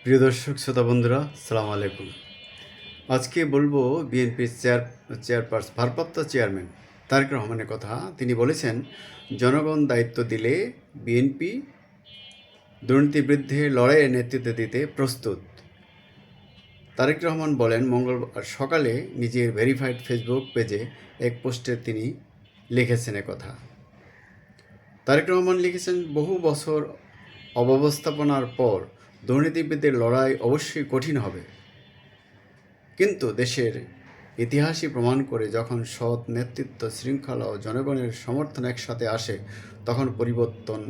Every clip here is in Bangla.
প্রিয় দর্শক শ্রোতা বন্ধুরা, সালাম আলাইকুম। আজকে বলবো বিএনপির ভারপ্রাপ্ত চেয়ারম্যান তারেক রহমানের কথা। তিনি বলেছেন, জনগণ দায়িত্ব দিলে বিএনপি দুর্নীতির বিরুদ্ধে লড়াইয়ের নেতৃত্ব দিতে প্রস্তুত। তারেক রহমান বলেন মঙ্গলবার সকালে নিজের ভেরিফাইড ফেসবুক পেজে এক পোস্টে তিনি লিখেছেন কথা। তারেক রহমান লিখেছেন, বহু বছর অব্যবস্থাপনার পর দুর্নীতিবিদদের লড়াই অবশ্যই কঠিন হবে, কিন্তু দেশের ইতিহাসই প্রমাণ করে যখন সৎ নেতৃত্ব, শৃঙ্খলা ও জনগণের সমর্থন একসাথে আসে তখন পরিবর্তন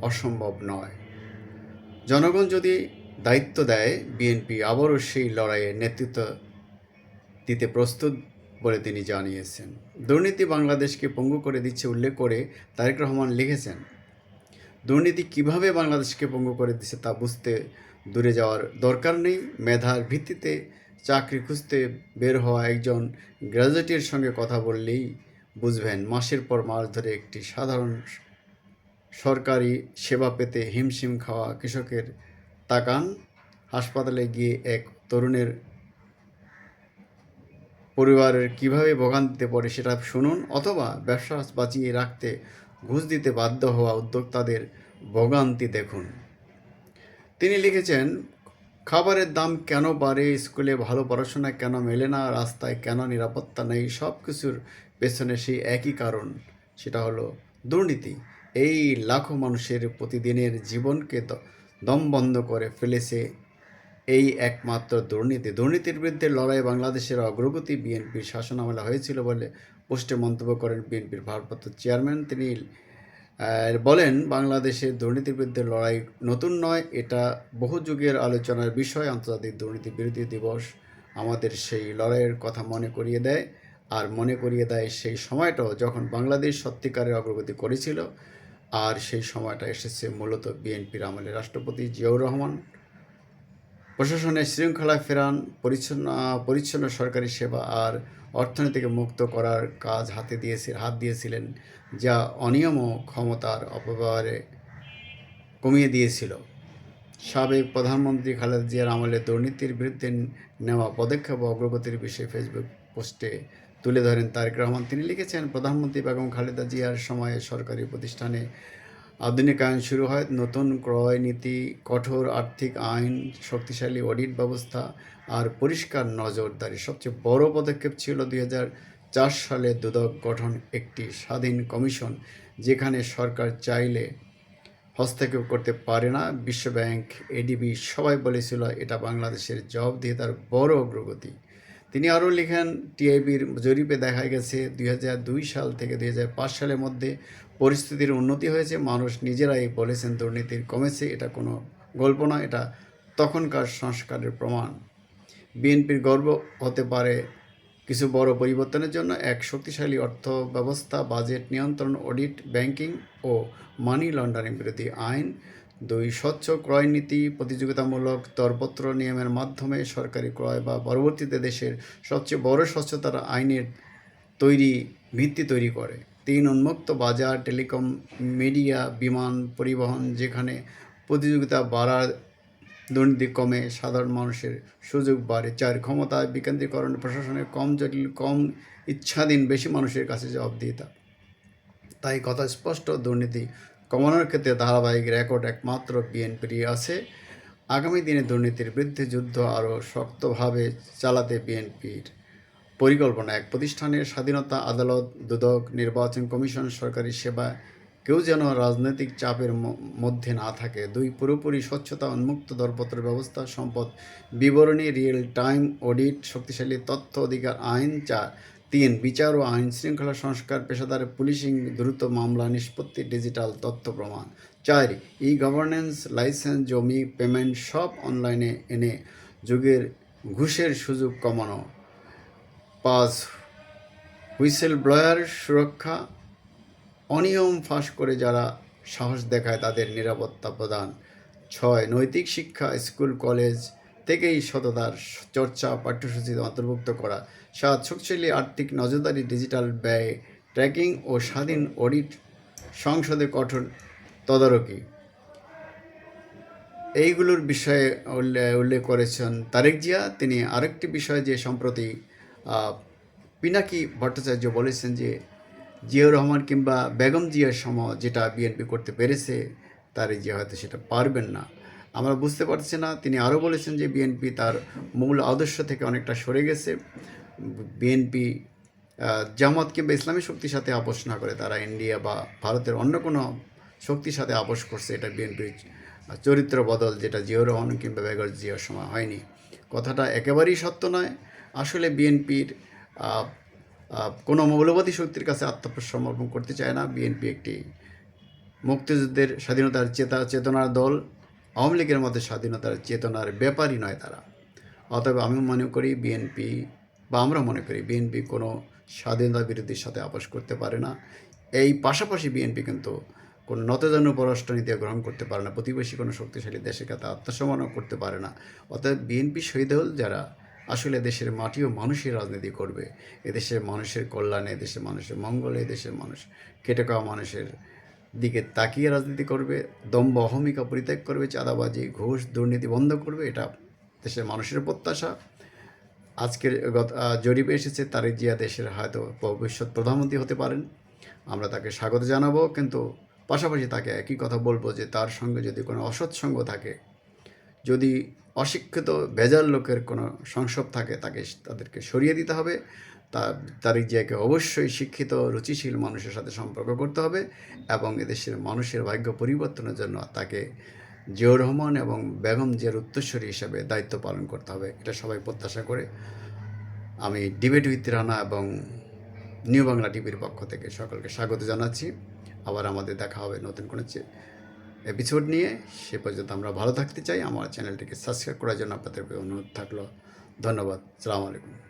অসম্ভব নয়। জনগণ যদি দায়িত্ব দেয়, বিএনপি আবারও সেই লড়াইয়ে নেতৃত্ব দিতে প্রস্তুত বলে তিনি জানিয়েছেন। দুর্নীতি বাংলাদেশকে পঙ্গু করে দিচ্ছে উল্লেখ করে তারেক রহমান লিখেছেন, দুর্নীতি কিভাবে বাংলাদেশকে পঙ্গু করে দিচ্ছে তা বুঝতে দূরে যাওয়ার দরকার নেই। মেধার ভিত্তিতে চাকরি খুঁজতে বের হওয়া একজন গ্র্যাজুয়েটের সঙ্গে কথা বললেই বুঝবেন, মাসের পর মাস ধরে একটি সাধারণ সরকারি সেবা পেতে হিমশিম খাওয়া কৃষকের তাকান। হাসপাতালে গিয়ে এক তরুণের পরিবারের কীভাবে ভোগান্তিতে পড়ে সেটা শুনুন, অথবা ব্যবসা বাঁচিয়ে রাখতে ঘুষ দিতে বাধ্য হওয়া উদ্যোক্তাদের ভোগান্তি দেখুন। তিনি লিখেছেন, খাবারের দাম কেন বাড়ে, স্কুলে ভালো পড়াশোনা কেন মেলে না, রাস্তায় কেন নিরাপত্তা নেই, সব কিছুর পেছনে সেই একই কারণ, সেটা হলো দুর্নীতি। এই লাখো মানুষের প্রতিদিনের জীবনকে দম বন্ধ করে ফেলেছে এই একমাত্র দুর্নীতি। দুর্নীতির বিরুদ্ধে লড়াই বাংলাদেশের অগ্রগতি বিএনপির শাসনামলে হয়েছিল বলে পোস্টে মন্তব্য করেন বিএনপির ভারপ্রাপ্ত চেয়ারম্যান। তিনি বলেন, বাংলাদেশের দুর্নীতির বিরুদ্ধে লড়াই নতুন নয়, এটা বহু যুগের আলোচনার বিষয়। আন্তর্জাতিক দুর্নীতি বিরোধী দিবস আমাদের সেই লড়াইয়ের কথা মনে করিয়ে দেয়, আর মনে করিয়ে দেয় সেই সময়টাও যখন বাংলাদেশ সত্যিকারের অগ্রগতি করেছিল। আর সেই সময়টা এসেছে মূলত বিএনপির আমলে। রাষ্ট্রপতি জিয়াউর রহমান প্রশাসনের শৃঙ্খলা ফেরান, পরিচ্ছন্ন সরকারি সেবা আর অর্থনীতিকে মুক্ত করার কাজ হাত দিয়েছিলেন, যা অনিয়ম ও ক্ষমতার অপব্যবহারে কমিয়ে দিয়েছিল। সাবেক প্রধানমন্ত্রী খালেদা জিয়ার আমলে দুর্নীতির বিরুদ্ধে নেওয়া পদক্ষেপ ও অগ্রগতির বিষয়ে ফেসবুক পোস্টে তুলে ধরেন তারেক রহমান। তিনি লিখেছেন, প্রধানমন্ত্রী বেগম খালেদা জিয়ার সময়ে সরকারি প্রতিষ্ঠানে আধুনিকায়ন শুরু হয়, নতুন ক্রয় নীতি, কঠোর আর্থিক আইন, শক্তিশালী অডিট ব্যবস্থা আর পরিষ্কার নজরদারি। সবচেয়ে বড় পদক্ষেপ ছিল 2004 সালে দুদক গঠন, একটি স্বাধীন কমিশন যেখানে সরকার চাইলে হস্তক্ষেপ করতে পারে না। বিশ্বব্যাংক, এডিবি সবাই বলেছিল এটা বাংলাদেশের জবাবদিহিতার বড় অগ্রগতি। তিনি আরও লিখেন, টিআইবির জরিপে দেখা গেছে 2002 সাল থেকে 2005 সালের মধ্যে পরিস্থিতির উন্নতি হয়েছে। মানুষ নিজেরাই বলেছেন দুর্নীতি কমেছে। এটা কোনো গল্প না, এটা তখনকার সংস্কারের প্রমাণ। বিএনপির গর্ব হতে পারে কিছু বড় পরিবর্তনের জন্য: এক, শক্তিশালী অর্থ ব্যবস্থা, বাজেট নিয়ন্ত্রণ, অডিট, ব্যাংকিং ও মানি লন্ডারিং বিরোধী আইন। 2, স্বচ্ছ ক্রয় নীতি, প্রতিযোগিতামূলক দরপত্র নিয়মের মাধ্যমে সরকারি ক্রয় বা পরবর্তীতে দেশের সবচেয়ে বড় স্বচ্ছতার আইনের ভিত্তি তৈরি করে। 3, উন্মুক্ত বাজার, টেলিকম, মিডিয়া, বিমান পরিবহন, যেখানে প্রতিযোগিতা বাড়ার দুর্নীতি কমে, সাধারণ মানুষের সুযোগ বাড়ে। 4, ক্ষমতা বিকেন্দ্রীকরণ, প্রশাসনের কম জটিল, কম ইচ্ছাধীন, বেশি মানুষের কাছে জবাবদিহিতা। তাই কথা স্পষ্ট, দুর্নীতি কমানোর ক্ষেত্রে ধারাবাহিক রেকর্ড একমাত্র বিএনপিরই আছে। আগামী দিনে দুর্নীতির বিরুদ্ধে যুদ্ধ আরও শক্তভাবে চালাতে বিএনপির পরিকল্পনা। এক, প্রতিষ্ঠানের স্বাধীনতা, আদালত, দুদক, নির্বাচন কমিশন, সরকারি সেবা কেউ যেন রাজনৈতিক চাপের মধ্যে না থাকে। 2, পুরোপুরি স্বচ্ছতা, উন্মুক্ত দরপত্র ব্যবস্থা, সম্পদ বিবরণী, রিয়েল টাইম অডিট, শক্তিশালী তথ্য অধিকার আইন। 3, বিচার ও আইন শৃঙ্খলা সংস্কার, পেশাদার পুলিশিং, দ্রুত মামলা নিষ্পত্তি, ডিজিটাল তথ্য প্রমাণ। 4, গভর্নেন্স, লাইসেন্স, জমি, পেমেন্ট সব অনলাইনে এনে যুগের ঘুষের সুযোগ কমানো। 5, হুইসেল ব্লোয়ার সুরক্ষা, অনিয়ম ফাঁস করে যারা সাহস দেখায় তাদের নিরাপত্তা প্রদান। 6, নৈতিক শিক্ষা, স্কুল কলেজ থেকেই সততার চর্চা পাঠ্যসূচিতে অন্তর্ভুক্ত করা। 7, শক্তিশালী আর্থিক নজরদারি, ডিজিটাল ব্যয় ট্র্যাকিং ও স্বাধীন অডিট, সংসদে কঠোর তদারকি। এইগুলোর বিষয়ে উল্লেখ করেছেন তারেক জিয়া। তিনি আরেকটি বিষয় যে সম্প্রতি আহ, পিনাকি ভট্টাচার্য বলেছেন যে জিয়াউর রহমান কিংবা বেগম জিয়ার সময় যেটা বিএনপি করতে পেরেছে তারেক জিয়া হয়তো সেটা পারবেন না। আমরা বুঝতে পারছি না। তিনি আরও বলেছেন যে বিএনপি তার মূল আদর্শ থেকে অনেকটা সরে গেছে। বিএনপি জামাত কিংবা ইসলামী শক্তির সাথে আপোষ না করে তারা ইন্ডিয়া বা ভারতের অন্য কোনো শক্তির সাথে আপোষ করছে। এটা বিএনপির চরিত্র বদল, যেটা জিয়াউর রহমান কিংবা বেগম জিয়ার সময় হয়নি। কথাটা একেবারেই সত্য নয়। আসলে বিএনপির কোনো মৌলবাদী শক্তির কাছে আত্মসমর্পণ করতে চায় না। বিএনপি একটি মুক্তিযুদ্ধের স্বাধীনতার চেতনার দল। আওয়ামী লীগের মধ্যে স্বাধীনতার চেতনার ব্যাপারই নয় তারা। অতএব আমি মনে করি বিএনপি বা আমরা মনে করি বিএনপি কোনো স্বাধীনতা বিরোধীর সাথে আপোষ করতে পারে না। এই পাশাপাশি বিএনপি কিন্তু কোনো নতজানু পররাষ্ট্রনীতি গ্রহণ করতে পারে না। প্রতিবেশী কোনো শক্তিশালী দেশের কাছে আত্মসমর্পণ করতে পারে না। অতএব বিএনপি শহীদ হল যারা আসলে দেশের মাটি ও মানুষের রাজনীতি করবে, এদেশের মানুষের কল্যাণে, এদেশের মানুষের মঙ্গলে, এদেশের মানুষ খেটে খাওয়া মানুষের দিকে তাকিয়ে রাজনীতি করবে, দম্ভ অহমিকা পরিত্যাগ করবে, চাঁদাবাজি ঘুষ দুর্নীতি বন্ধ করবে। এটা দেশের মানুষের প্রত্যাশা। আজকের জরিপে এসেছে তারেক জিয়া দেশের হয়তো ভবিষ্যৎ প্রধানমন্ত্রী হতে পারেন। আমরা তাকে স্বাগত জানাবো, কিন্তু পাশাপাশি তাকে একই কথা বলবো যে তার সঙ্গে যদি কোনো অসৎসঙ্গ থাকে, যদি অশিক্ষিত ভেজাল লোকের কোনো সংসব থাকে, তাদেরকে সরিয়ে দিতে হবে। তারেক জিয়াকে অবশ্যই শিক্ষিত রুচিশীল মানুষের সাথে সম্পর্ক করতে হবে এবং এদেশের মানুষের ভাগ্য পরিবর্তনের জন্য তাকে জিয়াউর রহমান এবং বেগম জিয়ার উত্তরসূরি হিসেবে দায়িত্ব পালন করতে হবে। এটা সবাই প্রত্যাশা করে আমি ডিবেট উইথ রানা এবং নিউ বাংলা টিভির পক্ষ থেকে সকলকে স্বাগত জানাচ্ছি। আবার আমাদের দেখা হবে নতুন কোনো এপিসোড নিয়ে। সে পর্যন্ত আমরা ভালো থাকতে চাই। আমার চ্যানেলটিকে সাবস্ক্রাইব করার জন্য আপনাদের অনুরোধ থাকলো। ধন্যবাদ। আসসালামু আলাইকুম।